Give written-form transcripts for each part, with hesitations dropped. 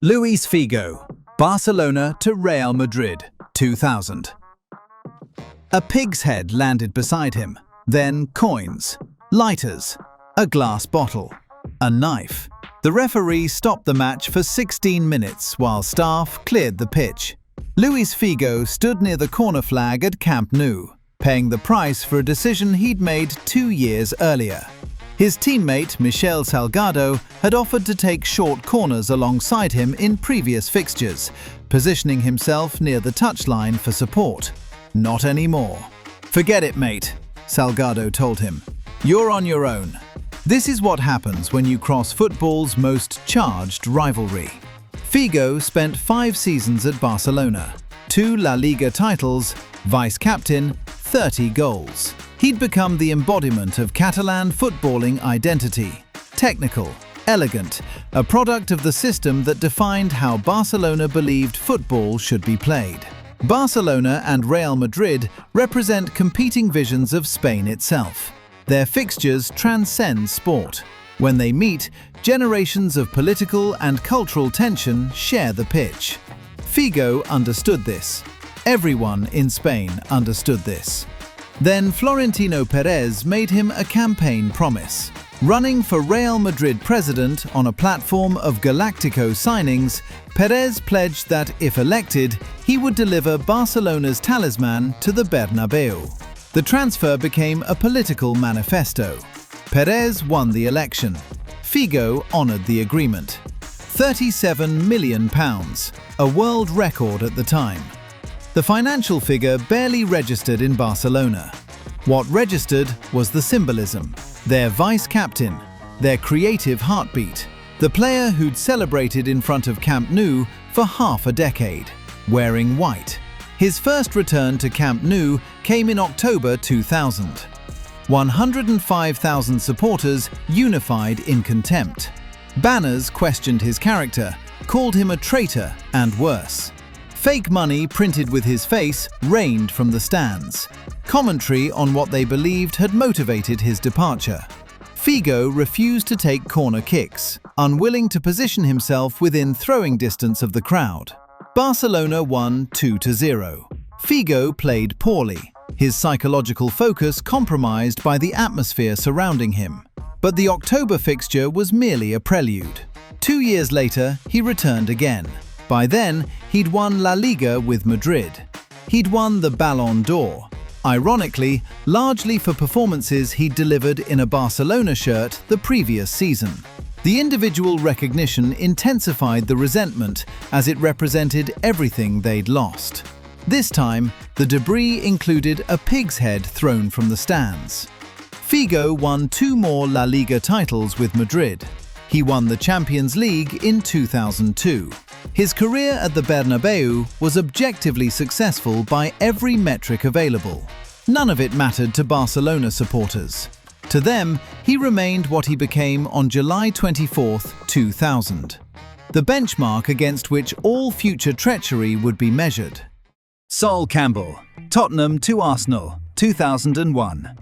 Luis Figo, Barcelona to Real Madrid, 2000. A pig's head landed beside him, then coins, lighters, a glass bottle, a knife. The referee stopped the match for 16 minutes while staff cleared the pitch. Luis Figo stood near the corner flag at Camp Nou, paying the price for a decision he'd made 2 years earlier. His teammate, Michel Salgado, had offered to take short corners alongside him in previous fixtures, positioning himself near the touchline for support. Not anymore. "Forget it, mate," Salgado told him. "You're on your own." This is what happens when you cross football's most charged rivalry. Figo spent 5 seasons at Barcelona, 2 La Liga titles, vice-captain, 30 goals. He'd become the embodiment of Catalan footballing identity. Technical, elegant, a product of the system that defined how Barcelona believed football should be played. Barcelona and Real Madrid represent competing visions of Spain itself. Their fixtures transcend sport. When they meet, generations of political and cultural tension share the pitch. Figo understood this. Everyone in Spain understood this. Then Florentino Perez made him a campaign promise. Running for Real Madrid president on a platform of Galactico signings, Perez pledged that if elected, he would deliver Barcelona's talisman to the Bernabeu. The transfer became a political manifesto. Perez won the election. Figo honoured the agreement. £37 million, a world record at the time. The financial figure barely registered in Barcelona. What registered was the symbolism, their vice-captain, their creative heartbeat, the player who'd celebrated in front of Camp Nou for half a decade, wearing white. His first return to Camp Nou came in October 2000. 105,000 supporters unified in contempt. Banners questioned his character, called him a traitor and worse. Fake money printed with his face rained from the stands. Commentary on what they believed had motivated his departure. Figo refused to take corner kicks, unwilling to position himself within throwing distance of the crowd. Barcelona won 2-0. Figo played poorly, his psychological focus compromised by the atmosphere surrounding him. But the October fixture was merely a prelude. 2 years later, he returned again. By then, he'd won La Liga with Madrid. He'd won the Ballon d'Or, ironically, largely for performances he'd delivered in a Barcelona shirt the previous season. The individual recognition intensified the resentment as it represented everything they'd lost. This time, the debris included a pig's head thrown from the stands. Figo won 2 more La Liga titles with Madrid. He won the Champions League in 2002. His career at the Bernabeu was objectively successful by every metric available. None of it mattered to Barcelona supporters. To them, he remained what he became on July 24, 2000. The benchmark against which all future treachery would be measured. Sol Campbell, Tottenham to Arsenal, 2001.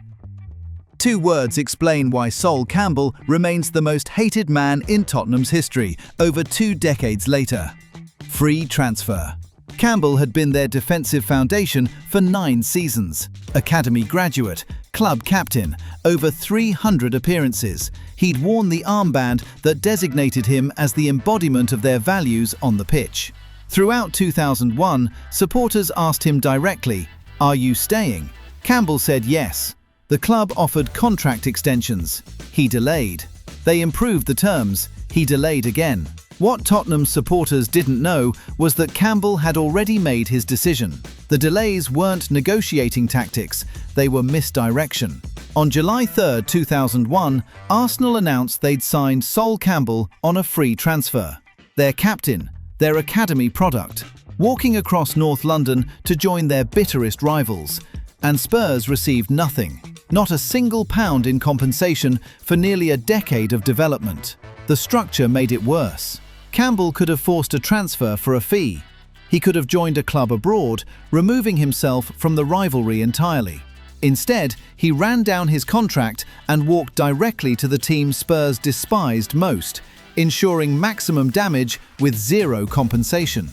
2 words explain why Sol Campbell remains the most hated man in Tottenham's history over 2 decades later. Free transfer. Campbell had been their defensive foundation for 9 seasons. Academy graduate, club captain, over 300 appearances. He'd worn the armband that designated him as the embodiment of their values on the pitch. Throughout 2001, supporters asked him directly, "Are you staying?" Campbell said yes. The club offered contract extensions. He delayed. They improved the terms. He delayed again. What Tottenham supporters didn't know was that Campbell had already made his decision. The delays weren't negotiating tactics, they were misdirection. On July 3, 2001, Arsenal announced they'd signed Sol Campbell on a free transfer. Their captain, their academy product, walking across North London to join their bitterest rivals. And Spurs received nothing. Not a single pound in compensation for nearly a decade of development. The structure made it worse. Campbell could have forced a transfer for a fee. He could have joined a club abroad, removing himself from the rivalry entirely. Instead, he ran down his contract and walked directly to the team Spurs despised most, ensuring maximum damage with zero compensation.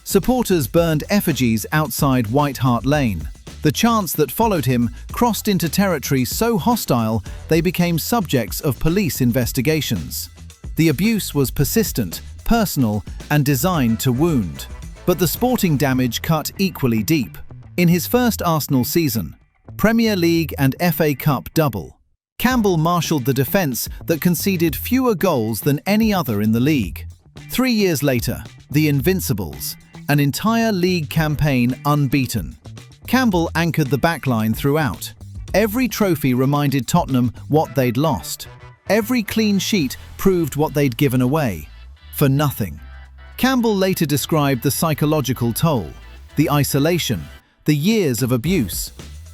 Supporters burned effigies outside White Hart Lane. The chants that followed him crossed into territory so hostile they became subjects of police investigations. The abuse was persistent, personal, and designed to wound. But the sporting damage cut equally deep. In his first Arsenal season, Premier League and FA Cup double, Campbell marshalled the defence that conceded fewer goals than any other in the league. 3 years later, the Invincibles, an entire league campaign unbeaten. Campbell anchored the backline throughout. Every trophy reminded Tottenham what they'd lost. Every clean sheet proved what they'd given away. For nothing. Campbell later described the psychological toll, the isolation, the years of abuse.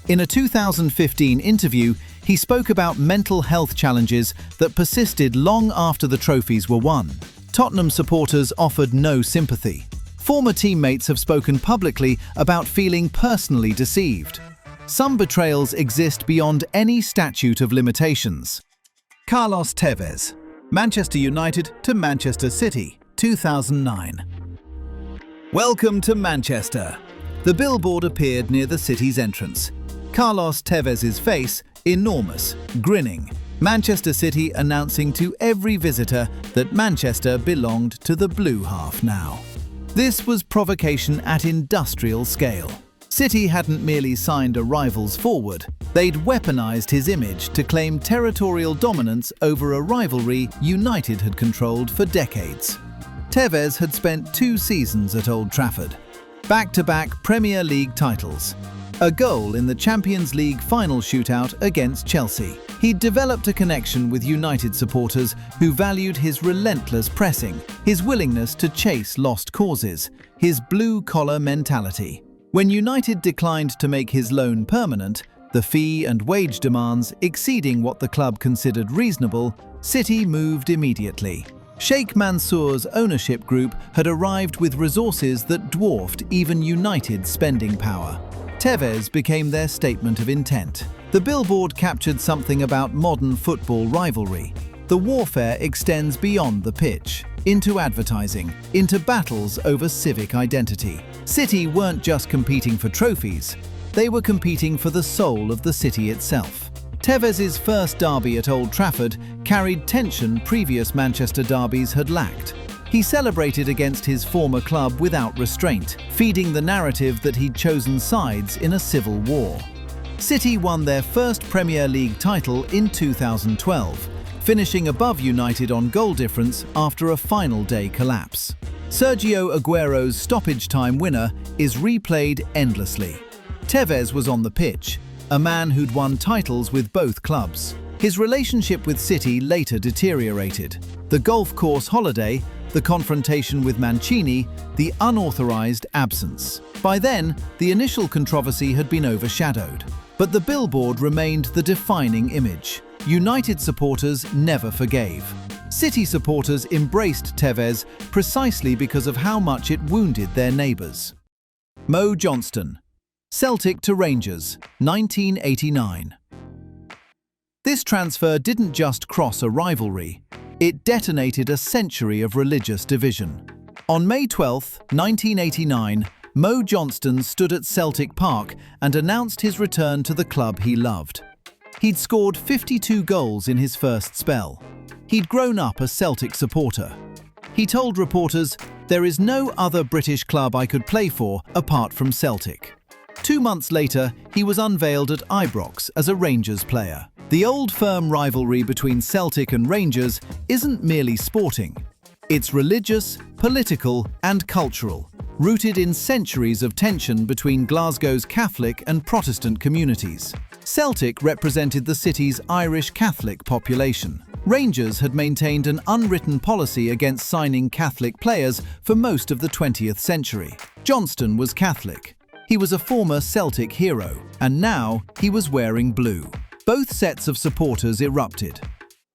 In a 2015 interview, he spoke about mental health challenges that persisted long after the trophies were won. Tottenham supporters offered no sympathy. Former teammates have spoken publicly about feeling personally deceived. Some betrayals exist beyond any statute of limitations. Carlos Tevez, Manchester United to Manchester City, 2009. Welcome to Manchester. The billboard appeared near the city's entrance. Carlos Tevez's face, enormous, grinning. Manchester City announcing to every visitor that Manchester belonged to the blue half now. This was provocation at industrial scale. City hadn't merely signed a rival's forward, they'd weaponized his image to claim territorial dominance over a rivalry United had controlled for decades. Tevez had spent 2 seasons at Old Trafford. Back-to-back Premier League titles. A goal in the Champions League final shootout against Chelsea. He'd developed a connection with United supporters who valued his relentless pressing, his willingness to chase lost causes, his blue-collar mentality. When United declined to make his loan permanent, the fee and wage demands exceeding what the club considered reasonable, City moved immediately. Sheikh Mansour's ownership group had arrived with resources that dwarfed even United's spending power. Tevez became their statement of intent. The billboard captured something about modern football rivalry. The warfare extends beyond the pitch, into advertising, into battles over civic identity. City weren't just competing for trophies, they were competing for the soul of the city itself. Tevez's first derby at Old Trafford carried tension previous Manchester derbies had lacked. He celebrated against his former club without restraint, feeding the narrative that he'd chosen sides in a civil war. City won their first Premier League title in 2012, finishing above United on goal difference after a final day collapse. Sergio Aguero's stoppage time winner is replayed endlessly. Tevez was on the pitch, a man who'd won titles with both clubs. His relationship with City later deteriorated. The golf course holiday, the confrontation with Mancini, the unauthorized absence. By then, the initial controversy had been overshadowed. But the billboard remained the defining image. United supporters never forgave. City supporters embraced Tevez precisely because of how much it wounded their neighbours. Johnston, Celtic to Rangers, 1989. This transfer didn't just cross a rivalry, it detonated a century of religious division. On May 12, 1989, Johnston stood at Celtic Park and announced his return to the club he loved. He'd scored 52 goals in his first spell. He'd grown up a Celtic supporter. He told reporters, "There is no other British club I could play for apart from Celtic." 2 months later, he was unveiled at Ibrox as a Rangers player. The old firm rivalry between Celtic and Rangers isn't merely sporting. It's religious, political, and cultural, rooted in centuries of tension between Glasgow's Catholic and Protestant communities. Celtic represented the city's Irish Catholic population. Rangers had maintained an unwritten policy against signing Catholic players for most of the 20th century. Johnston was Catholic. He was a former Celtic hero, and now he was wearing blue. Both sets of supporters erupted.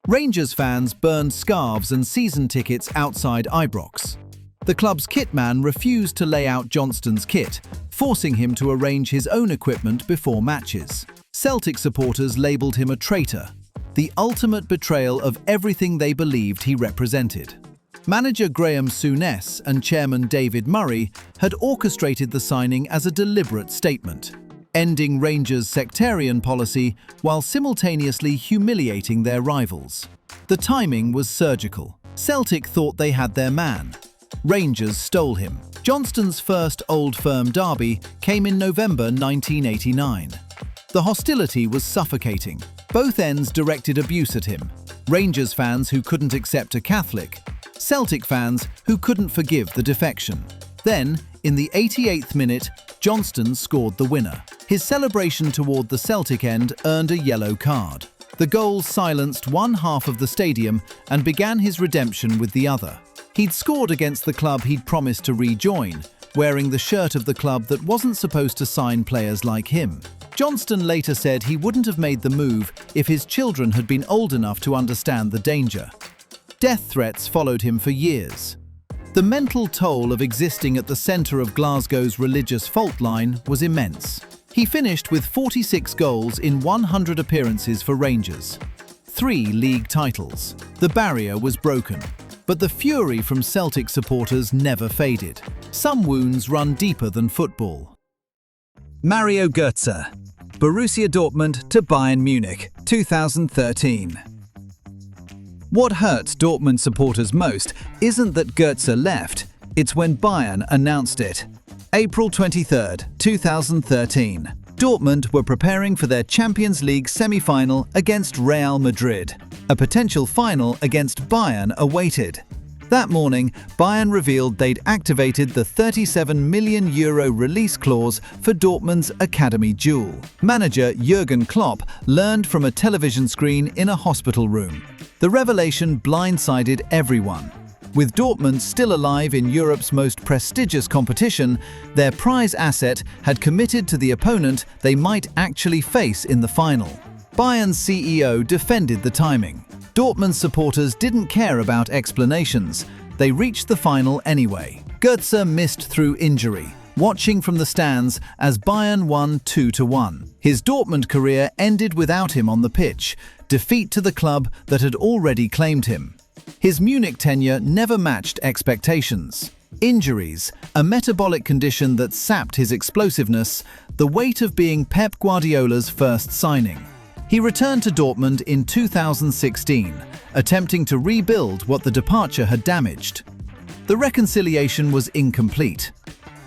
Rangers fans burned scarves and season tickets outside Ibrox. The club's kitman refused to lay out Johnston's kit, forcing him to arrange his own equipment before matches. Celtic supporters labelled him a traitor. the ultimate betrayal of everything they believed he represented. Manager Graham Souness and chairman David Murray had orchestrated the signing as a deliberate statement, ending Rangers' sectarian policy while simultaneously humiliating their rivals. The timing was surgical. Celtic thought they had their man. Rangers stole him. Johnston's first Old Firm derby came in November 1989. The hostility was suffocating. Both ends directed abuse at him. Rangers fans who couldn't accept a Catholic, Celtic fans who couldn't forgive the defection. Then, in the 88th minute, Johnston scored the winner. His celebration toward the Celtic end earned a yellow card. The goal silenced one half of the stadium and began his redemption with the other. He'd scored against the club he'd promised to rejoin, wearing the shirt of the club that wasn't supposed to sign players like him. Johnston later said he wouldn't have made the move if his children had been old enough to understand the danger. Death threats followed him for years. The mental toll of existing at the centre of Glasgow's religious fault line was immense. He finished with 46 goals in 100 appearances for Rangers. 3 league titles. The barrier was broken, but the fury from Celtic supporters never faded. Some wounds run deeper than football. Mario Götze, Borussia Dortmund to Bayern Munich, 2013. What hurts Dortmund supporters most isn't that Götze left, it's when Bayern announced it. April 23, 2013. Dortmund were preparing for their Champions League semi-final against Real Madrid. A potential final against Bayern awaited. That morning, Bayern revealed they'd activated the €37 million release clause for Dortmund's academy jewel. Manager Jurgen Klopp learned from a television screen in a hospital room. The revelation blindsided everyone. With Dortmund still alive in Europe's most prestigious competition, their prize asset had committed to the opponent they might actually face in the final. Bayern's CEO defended the timing. Dortmund supporters didn't care about explanations. They reached the final anyway. Götze missed through injury, watching from the stands as Bayern won 2-1. His Dortmund career ended without him on the pitch, defeat to the club that had already claimed him. His Munich tenure never matched expectations. Injuries, a metabolic condition that sapped his explosiveness, the weight of being Pep Guardiola's first signing. He returned to Dortmund in 2016, attempting to rebuild what the departure had damaged. The reconciliation was incomplete.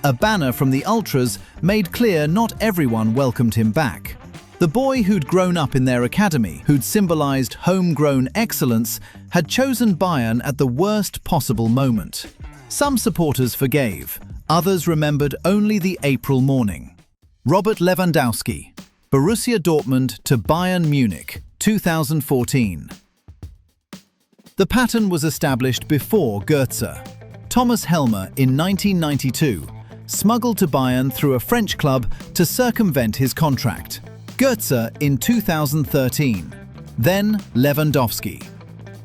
A banner from the Ultras made clear not everyone welcomed him back. The boy who'd grown up in their academy, who'd symbolized homegrown excellence, had chosen Bayern at the worst possible moment. Some supporters forgave, others remembered only the April morning. Robert Lewandowski, Borussia Dortmund to Bayern Munich, 2014. The pattern was established before Götze. Thomas Helmer, in 1992, smuggled to Bayern through a French club to circumvent his contract. Götze in 2013, then Lewandowski.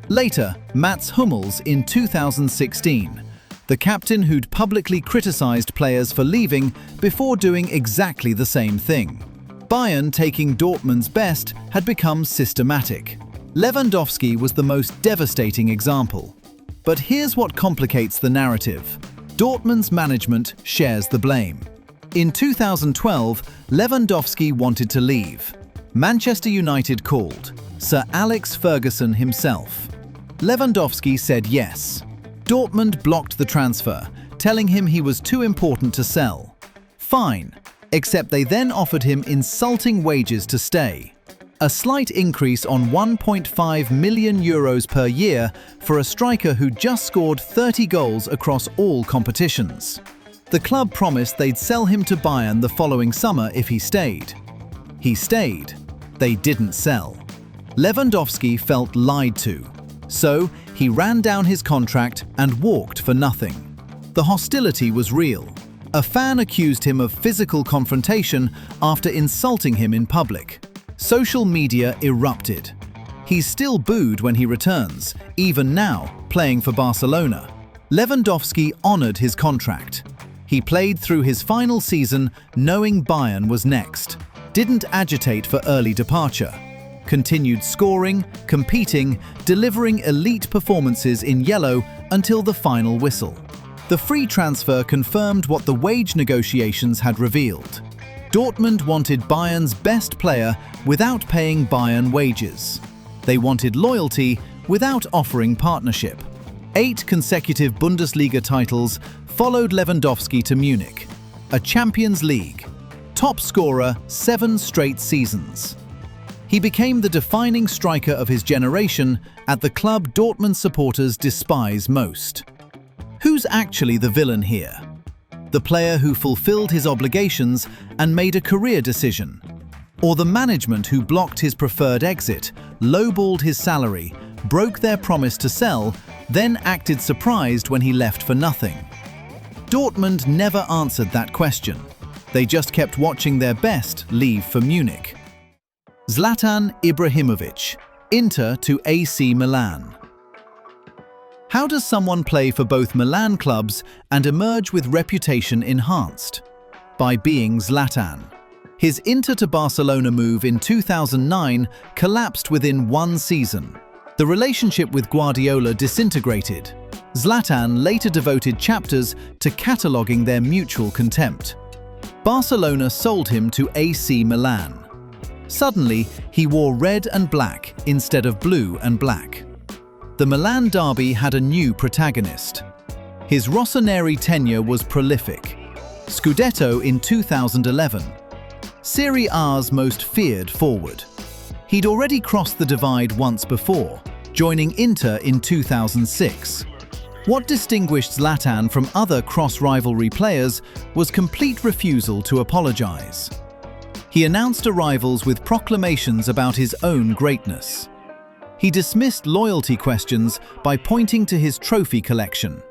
Later, Mats Hummels in 2016, the captain who'd publicly criticized players for leaving before doing exactly the same thing. Bayern taking Dortmund's best had become systematic. Lewandowski was the most devastating example. But here's what complicates the narrative. Dortmund's management shares the blame. In 2012, Lewandowski wanted to leave. Manchester United called, Sir Alex Ferguson himself. Lewandowski said yes. Dortmund blocked the transfer, telling him he was too important to sell. Fine, except they then offered him insulting wages to stay. A slight increase on €1.5 million per year for a striker who just scored 30 goals across all competitions. The club promised they'd sell him to Bayern the following summer if he stayed. He stayed. They didn't sell. Lewandowski felt lied to. So, he ran down his contract and walked for nothing. The hostility was real. A fan accused him of physical confrontation after insulting him in public. Social media erupted. He's still booed when he returns, even now, playing for Barcelona. Lewandowski honored his contract. He played through his final season knowing Bayern was next. Didn't agitate for early departure. continued scoring, competing, delivering elite performances in yellow until the final whistle. The free transfer confirmed what the wage negotiations had revealed. Dortmund wanted Bayern's best player without paying Bayern wages. They wanted loyalty without offering partnership. 8 consecutive Bundesliga titles followed Lewandowski to Munich, a Champions League, top scorer 7 straight seasons. He became the defining striker of his generation at the club Dortmund supporters despise most. Who's actually the villain here? The player who fulfilled his obligations and made a career decision? Or the management who blocked his preferred exit, lowballed his salary, broke their promise to sell, then acted surprised when he left for nothing? Dortmund never answered that question. They just kept watching their best leave for Munich. Zlatan Ibrahimovic, Inter to AC Milan. How does someone play for both Milan clubs and emerge with reputation enhanced? By being Zlatan. His Inter to Barcelona move in 2009 collapsed within 1 season. The relationship with Guardiola disintegrated. Zlatan later devoted chapters to cataloguing their mutual contempt. Barcelona sold him to AC Milan. Suddenly, he wore red and black instead of blue and black. The Milan derby had a new protagonist. His Rossoneri tenure was prolific. Scudetto in 2011. Serie A's most feared forward. He'd already crossed the divide once before, joining Inter in 2006. What distinguished Zlatan from other cross-rivalry players was complete refusal to apologize. He announced arrivals with proclamations about his own greatness. He dismissed loyalty questions by pointing to his trophy collection.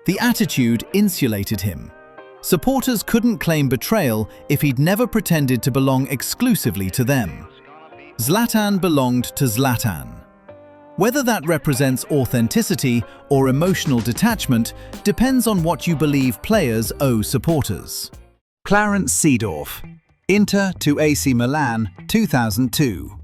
The attitude insulated him. Supporters couldn't claim betrayal if he'd never pretended to belong exclusively to them. Zlatan belonged to Zlatan. Whether that represents authenticity or emotional detachment depends on what you believe players owe supporters. Clarence Seedorf, Inter to AC Milan, 2002.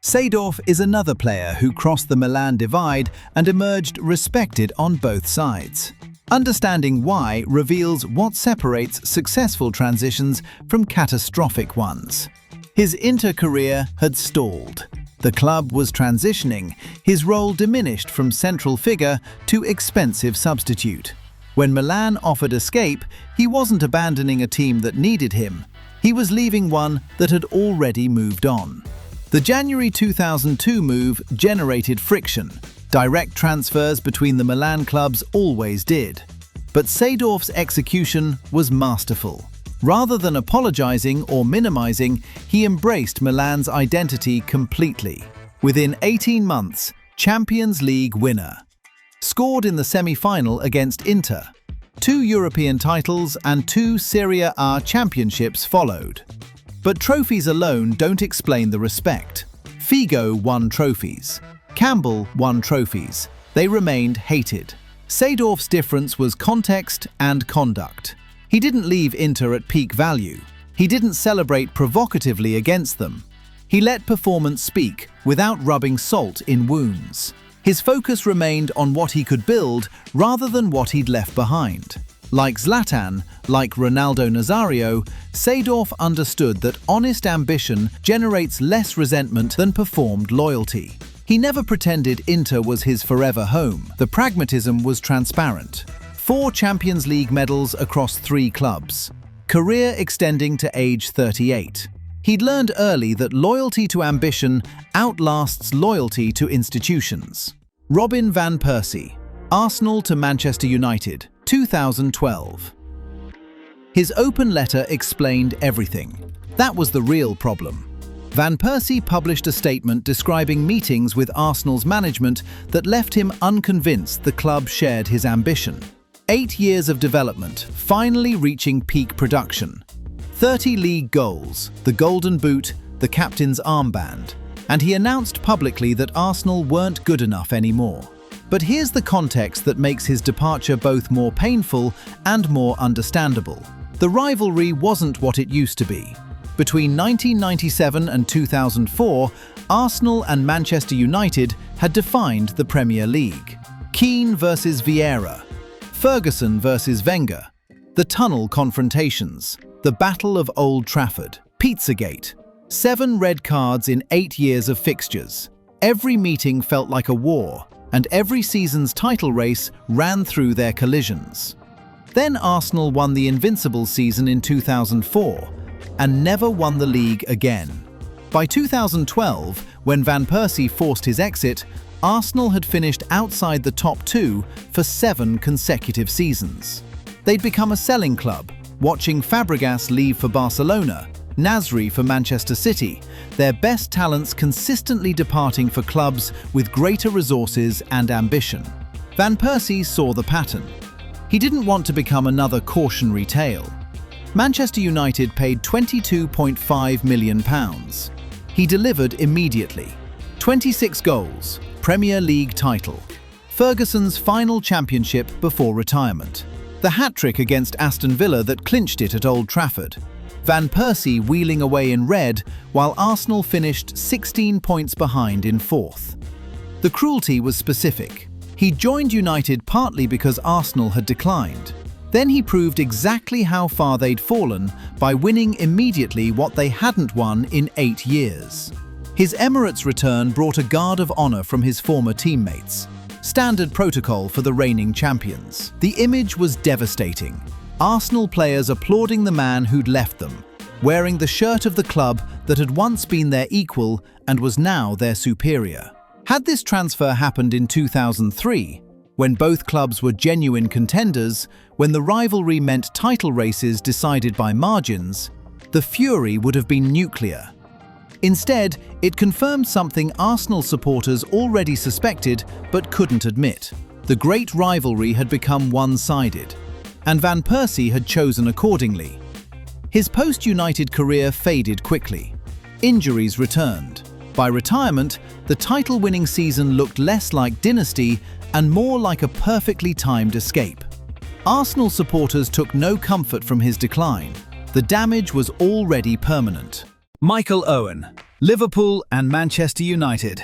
Seedorf is another player who crossed the Milan divide and emerged respected on both sides. Understanding why reveals what separates successful transitions from catastrophic ones. His Inter career had stalled. The club was transitioning, his role diminished from central figure to expensive substitute. When Milan offered escape, he wasn't abandoning a team that needed him. He was leaving one that had already moved on. The January 2002 move generated friction. Direct transfers between the Milan clubs always did. But Seedorf's execution was masterful. Rather than apologizing or minimizing, he embraced Milan's identity completely. Within 18 months, Champions League winner. Scored in the semi-final against Inter. 2 European titles and 2 Serie A championships followed. But trophies alone don't explain the respect. Figo won trophies. Campbell won trophies. They remained hated. Seedorf's difference was context and conduct. He didn't leave Inter at peak value. He didn't celebrate provocatively against them. He let performance speak without rubbing salt in wounds. His focus remained on what he could build rather than what he'd left behind. Like Zlatan, like Ronaldo Nazario, Seedorf understood that honest ambition generates less resentment than performed loyalty. He never pretended Inter was his forever home. The pragmatism was transparent. 4 Champions League medals across 3 clubs. Career extending to age 38. He'd learned early that loyalty to ambition outlasts loyalty to institutions. Robin van Persie, Arsenal to Manchester United, 2012. His open letter explained everything. That was the real problem. Van Persie published a statement describing meetings with Arsenal's management that left him unconvinced the club shared his ambition. 8 years of development, finally reaching peak production. 30 league goals, the Golden Boot, the captain's armband. And he announced publicly that Arsenal weren't good enough anymore. But here's the context that makes his departure both more painful and more understandable. The rivalry wasn't what it used to be. Between 1997 and 2004, Arsenal and Manchester United had defined the Premier League. Keane versus Vieira, Ferguson versus Wenger, the tunnel confrontations, the Battle of Old Trafford, Pizzagate, 7 red cards in 8 years of fixtures. Every meeting felt like a war, and every season's title race ran through their collisions. Then Arsenal won the invincible season in 2004 and never won the league again. By 2012, when Van Persie forced his exit, Arsenal had finished outside the top 2 for 7 consecutive seasons. They'd become a selling club, watching Fabregas leave for Barcelona, Nasri for Manchester City, their best talents consistently departing for clubs with greater resources and ambition. Van Persie saw the pattern. He didn't want to become another cautionary tale. Manchester United paid £22.5 million. He delivered immediately. 26 goals, Premier League title, Ferguson's final championship before retirement, the hat-trick against Aston Villa that clinched it at Old Trafford, Van Persie wheeling away in red while Arsenal finished 16 points behind in 4th. The cruelty was specific. He joined United partly because Arsenal had declined. Then he proved exactly how far they'd fallen by winning immediately what they hadn't won in 8 years. His Emirates return brought a guard of honour from his former teammates. Standard protocol for the reigning champions. The image was devastating. Arsenal players applauding the man who'd left them, wearing the shirt of the club that had once been their equal and was now their superior. Had this transfer happened in 2003, when both clubs were genuine contenders, when the rivalry meant title races decided by margins, the fury would have been nuclear. Instead, it confirmed something Arsenal supporters already suspected but couldn't admit. The great rivalry had become one-sided, and Van Persie had chosen accordingly. His post-United career faded quickly. Injuries returned. By retirement, the title-winning season looked less like dynasty and more like a perfectly timed escape. Arsenal supporters took no comfort from his decline. The damage was already permanent. Michael Owen, Liverpool and Manchester United.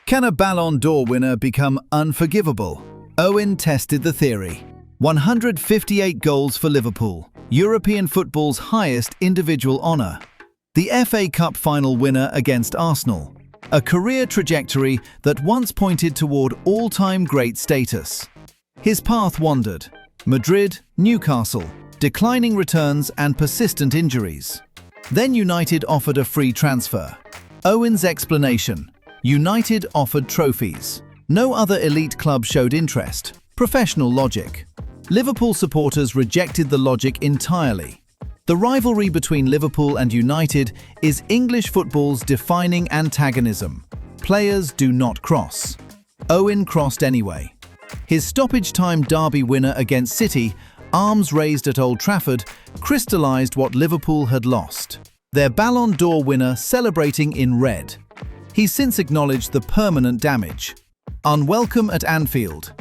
Can a Ballon d'Or winner become unforgivable? Owen tested the theory. 158 goals for Liverpool, European football's highest individual honour. The FA Cup final winner against Arsenal. A career trajectory that once pointed toward all-time great status. His path wandered. Madrid, Newcastle, declining returns and persistent injuries. Then United offered a free transfer. Owen's explanation: United offered trophies. No other elite club showed interest. Professional logic. Liverpool supporters rejected the logic entirely. The rivalry between Liverpool and United is English football's defining antagonism. Players do not cross. Owen crossed anyway. His stoppage-time derby winner against City, arms raised at Old Trafford, crystallised what Liverpool had lost. Their Ballon d'Or winner celebrating in red. He's since acknowledged the permanent damage. Unwelcome at Anfield.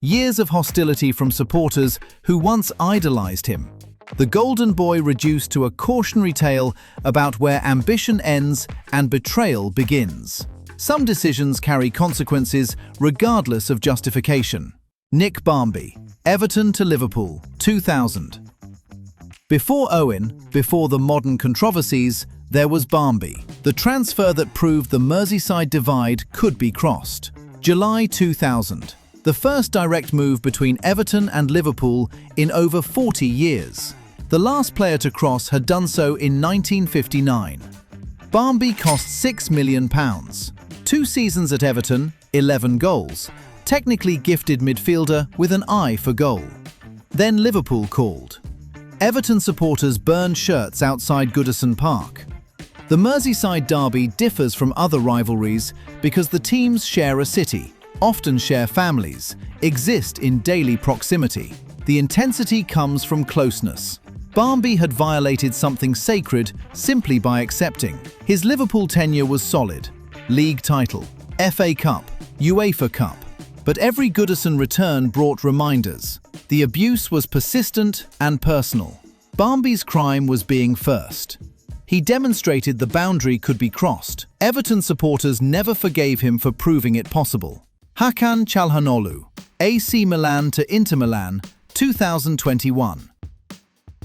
Years of hostility from supporters who once idolised him. The Golden Boy reduced to a cautionary tale about where ambition ends and betrayal begins. Some decisions carry consequences regardless of justification. Nick Barmby, Everton to Liverpool, 2000. Before Owen, before the modern controversies, there was Barmby, the transfer that proved the Merseyside divide could be crossed. July 2000. The first direct move between Everton and Liverpool in over 40 years. The last player to cross had done so in 1959. Barmby cost £6 million. 2 seasons at Everton, 11 goals. Technically gifted midfielder with an eye for goal. Then Liverpool called. Everton supporters burned shirts outside Goodison Park. The Merseyside derby differs from other rivalries because the teams share a city, often share families, exist in daily proximity. The intensity comes from closeness. Barmby had violated something sacred simply by accepting. His Liverpool tenure was solid. League title, FA Cup, UEFA Cup. But every Goodison return brought reminders. The abuse was persistent and personal. Barmby's crime was being first. He demonstrated the boundary could be crossed. Everton supporters never forgave him for proving it possible. Hakan Çalhanoğlu, AC Milan to Inter Milan, 2021.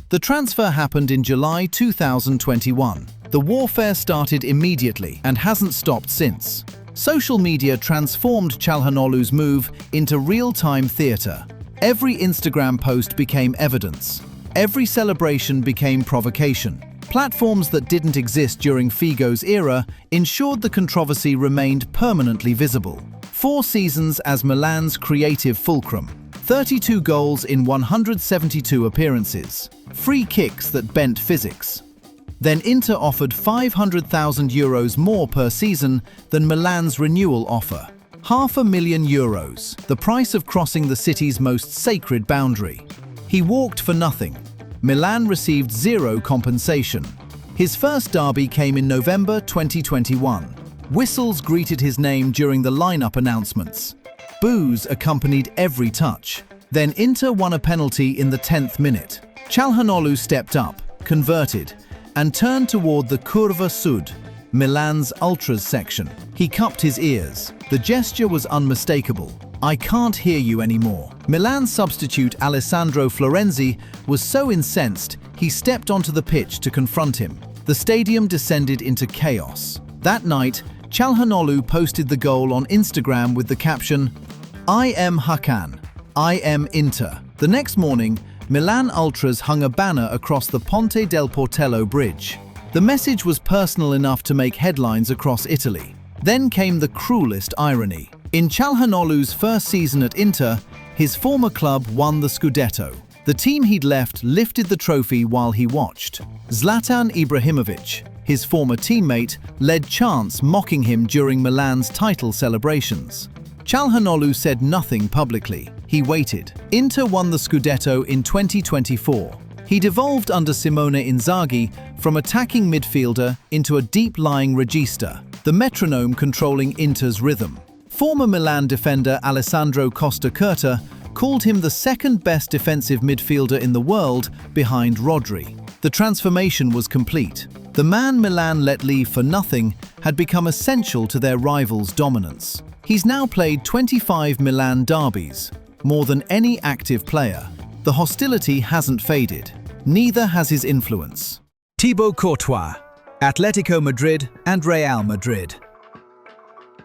The transfer happened in July 2021. The warfare started immediately and hasn't stopped since. Social media transformed Çalhanoğlu's move into real-time theatre. Every Instagram post became evidence. Every celebration became provocation. Platforms that didn't exist during Figo's era ensured the controversy remained permanently visible. 4 seasons as Milan's creative fulcrum. 32 goals in 172 appearances. Free kicks that bent physics. Then Inter offered €500,000 more per season than Milan's renewal offer. €500,000, the price of crossing the city's most sacred boundary. He walked for nothing. Milan received zero compensation. His first derby came in November 2021. Whistles greeted his name during the lineup announcements. Boos accompanied every touch. Then Inter won a penalty in the 10th minute. Çalhanoğlu stepped up, converted, and turned toward the Curva Sud, Milan's ultras section. He cupped his ears. The gesture was unmistakable. "I can't hear you anymore." Milan substitute Alessandro Florenzi was so incensed, he stepped onto the pitch to confront him. The stadium descended into chaos. That night, Çalhanoğlu posted the goal on Instagram with the caption, "I am Hakan. I am Inter." The next morning, Milan Ultras hung a banner across the Ponte del Portello bridge. The message was personal enough to make headlines across Italy. Then came the cruelest irony. In Çalhanoğlu's first season at Inter, his former club won the Scudetto. The team he'd left lifted the trophy while he watched. Zlatan Ibrahimovic, his former teammate, led chants mocking him during Milan's title celebrations. Çalhanoğlu said nothing publicly. He waited. Inter won the Scudetto in 2024. He devolved under Simone Inzaghi from attacking midfielder into a deep-lying regista, the metronome controlling Inter's rhythm. Former Milan defender Alessandro Costa Curta called him the second-best defensive midfielder in the world behind Rodri. The transformation was complete. The man Milan let leave for nothing had become essential to their rivals' dominance. He's now played 25 Milan derbies, more than any active player. The hostility hasn't faded. Neither has his influence. Thibaut Courtois, Atletico Madrid and Real Madrid.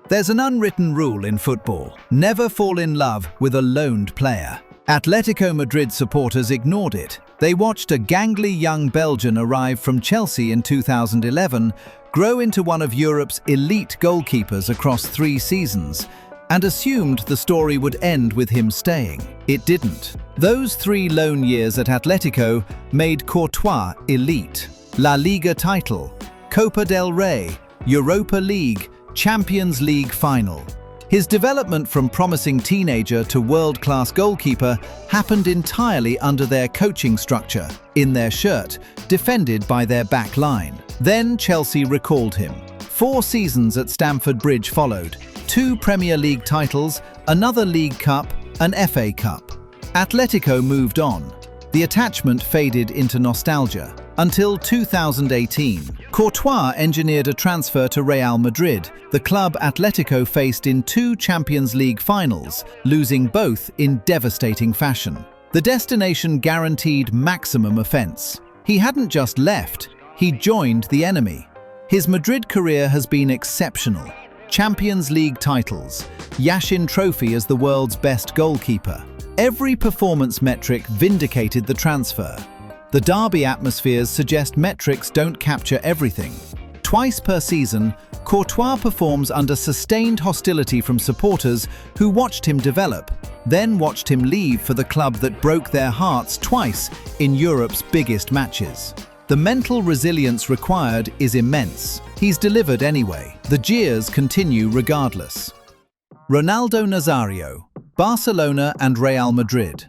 There's an unwritten rule in football: never fall in love with a loaned player. Atletico Madrid supporters ignored it. They watched a gangly young Belgian arrive from Chelsea in 2011, grow into one of Europe's elite goalkeepers across 3 seasons, and assumed the story would end with him staying. It didn't. Those 3 loan years at Atletico made Courtois elite. La Liga title, Copa del Rey, Europa League, Champions League final. His development from promising teenager to world-class goalkeeper happened entirely under their coaching structure, in their shirt, defended by their back line. Then Chelsea recalled him. 4 seasons at Stamford Bridge followed. 2 Premier League titles, another League Cup, an FA Cup. Atletico moved on. The attachment faded into nostalgia. Until 2018, Courtois engineered a transfer to Real Madrid, the club Atletico faced in 2 Champions League finals, losing both in devastating fashion. The destination guaranteed maximum offence. He hadn't just left, he joined the enemy. His Madrid career has been exceptional. Champions League titles, Yashin Trophy as the world's best goalkeeper. Every performance metric vindicated the transfer. The derby atmospheres suggest metrics don't capture everything. Twice per season, Courtois performs under sustained hostility from supporters who watched him develop, then watched him leave for the club that broke their hearts twice in Europe's biggest matches. The mental resilience required is immense. He's delivered anyway. The jeers continue regardless. Ronaldo Nazario, Barcelona and Real Madrid.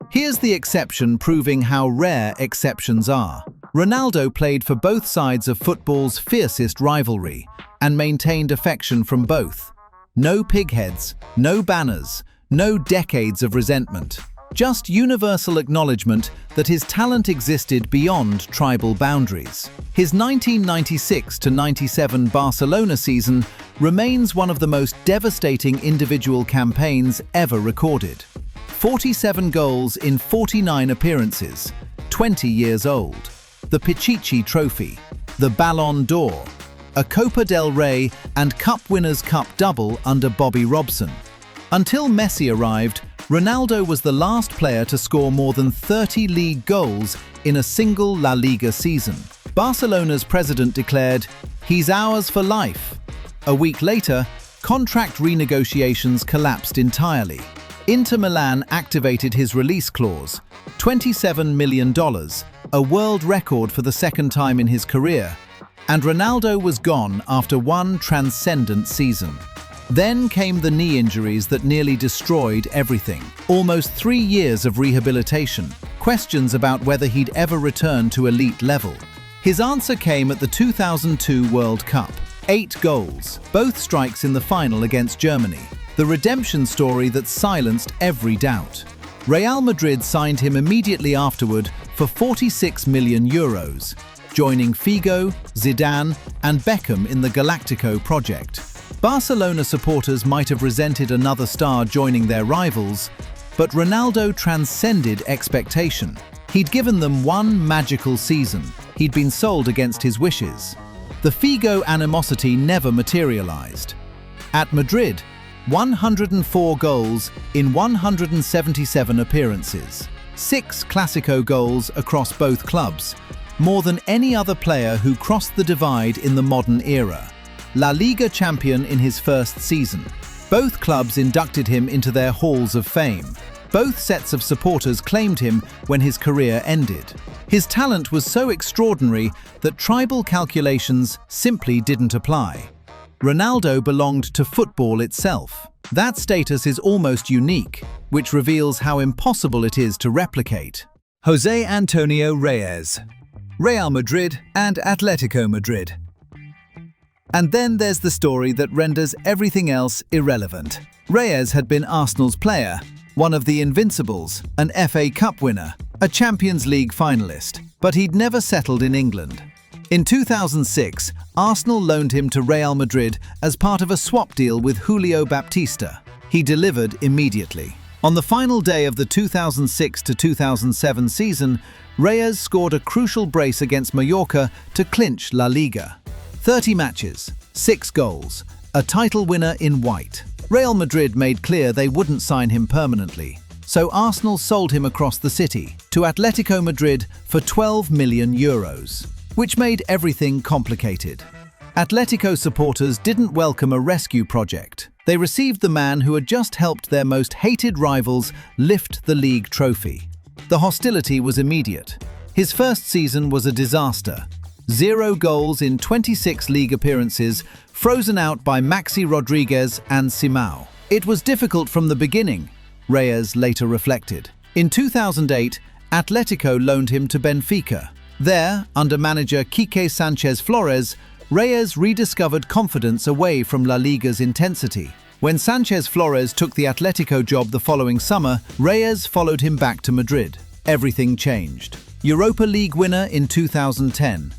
Here's the exception proving how rare exceptions are. Ronaldo played for both sides of football's fiercest rivalry and maintained affection from both. No pigheads, no banners, no decades of resentment. just universal acknowledgement that his talent existed beyond tribal boundaries. His 1996-97 Barcelona season remains one of the most devastating individual campaigns ever recorded. 47 goals in 49 appearances, 20 years old. The Pichichi Trophy, the Ballon d'Or, a Copa del Rey and Cup Winners' Cup double under Bobby Robson. Until Messi arrived, Ronaldo was the last player to score more than 30 league goals in a single La Liga season. Barcelona's president declared, "He's ours for life." A week later, contract renegotiations collapsed entirely. Inter Milan activated his release clause, $27 million, a world record for the second time in his career, and Ronaldo was gone after one transcendent season. Then came the knee injuries that nearly destroyed everything. Almost 3 years of rehabilitation, questions about whether he'd ever return to elite level. His answer came at the 2002 World Cup. 8 goals, both strikes in the final against Germany. The redemption story that silenced every doubt. Real Madrid signed him immediately afterward for €46 million, joining Figo, Zidane, and Beckham in the Galactico project. Barcelona supporters might have resented another star joining their rivals, but Ronaldo transcended expectation. He'd given them one magical season. He'd been sold against his wishes. The Figo animosity never materialized. At Madrid, 104 goals in 177 appearances, 6 Clasico goals across both clubs, more than any other player who crossed the divide in the modern era. La Liga champion in his first season. Both clubs inducted him into their halls of fame. Both sets of supporters claimed him when his career ended. His talent was so extraordinary that tribal calculations simply didn't apply. Ronaldo belonged to football itself. That status is almost unique, which reveals how impossible it is to replicate. José Antonio Reyes, Real Madrid and Atletico Madrid. And then there's the story that renders everything else irrelevant. Reyes had been Arsenal's player, one of the Invincibles, an FA Cup winner, a Champions League finalist, but he'd never settled in England. In 2006, Arsenal loaned him to Real Madrid as part of a swap deal with Julio Baptista. He delivered immediately. On the final day of the 2006-2007 season, Reyes scored a crucial brace against Mallorca to clinch La Liga. 30 matches, 6 goals, a title winner in white. Real Madrid made clear they wouldn't sign him permanently, so Arsenal sold him across the city to Atletico Madrid for €12 million, which made everything complicated. Atletico supporters didn't welcome a rescue project. They received the man who had just helped their most hated rivals lift the league trophy. The hostility was immediate. His first season was a disaster. 0 goals in 26 league appearances, frozen out by Maxi Rodriguez and Simao. It was difficult from the beginning, Reyes later reflected. In 2008, Atletico loaned him to Benfica. There, under manager Quique Sanchez Flores, Reyes rediscovered confidence away from La Liga's intensity. When Sanchez Flores took the Atletico job the following summer, Reyes followed him back to Madrid. Everything changed. Europa League winner in 2010.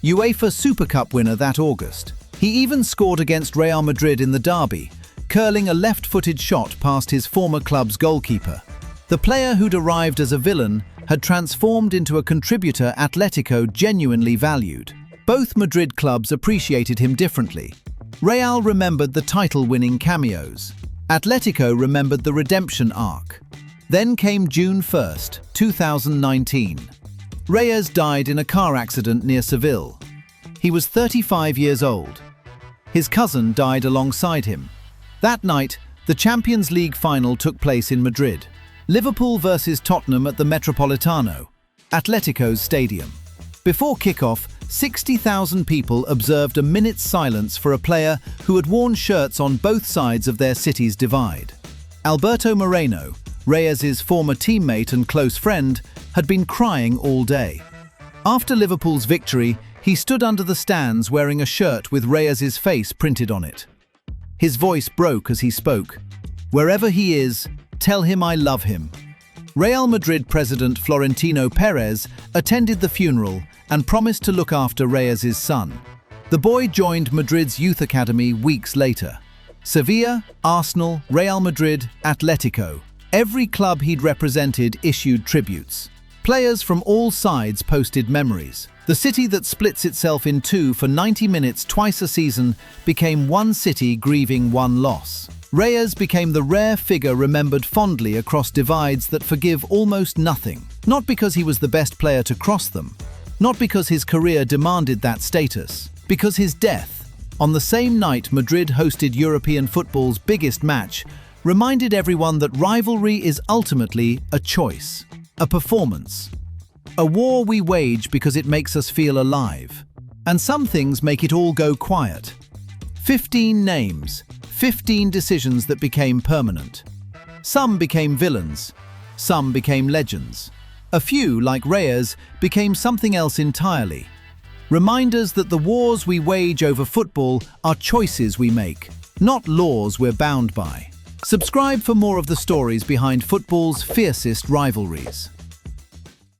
UEFA Super Cup winner that August. He even scored against Real Madrid in the derby, curling a left-footed shot past his former club's goalkeeper. The player who'd arrived as a villain had transformed into a contributor Atletico genuinely valued. Both Madrid clubs appreciated him differently. Real remembered the title-winning cameos. Atletico remembered the redemption arc. Then came June 1st, 2019. Reyes died in a car accident near Seville. He was 35 years old. His cousin died alongside him. That night, the Champions League final took place in Madrid. Liverpool versus Tottenham at the Metropolitano, Atletico's stadium. Before kickoff, 60,000 people observed a minute's silence for a player who had worn shirts on both sides of their city's divide. Alberto Moreno, Reyes' former teammate and close friend, had been crying all day. After Liverpool's victory, he stood under the stands wearing a shirt with Reyes' face printed on it. His voice broke as he spoke. "Wherever he is, tell him I love him." Real Madrid president Florentino Perez attended the funeral and promised to look after Reyes' son. The boy joined Madrid's youth academy weeks later. Sevilla, Arsenal, Real Madrid, Atletico. Every club he'd represented issued tributes. Players from all sides posted memories. The city that splits itself in two for 90 minutes twice a season became one city grieving one loss. Reyes became the rare figure remembered fondly across divides that forgive almost nothing. Not because he was the best player to cross them, not because his career demanded that status, because his death, on the same night Madrid hosted European football's biggest match, reminded everyone that rivalry is ultimately a choice, a performance. A war we wage because it makes us feel alive. And some things make it all go quiet. 15 names, 15 decisions that became permanent. Some became villains, some became legends. A few, like Reyes, became something else entirely. Reminders that the wars we wage over football are choices we make, not laws we're bound by. Subscribe for more of the stories behind football's fiercest rivalries.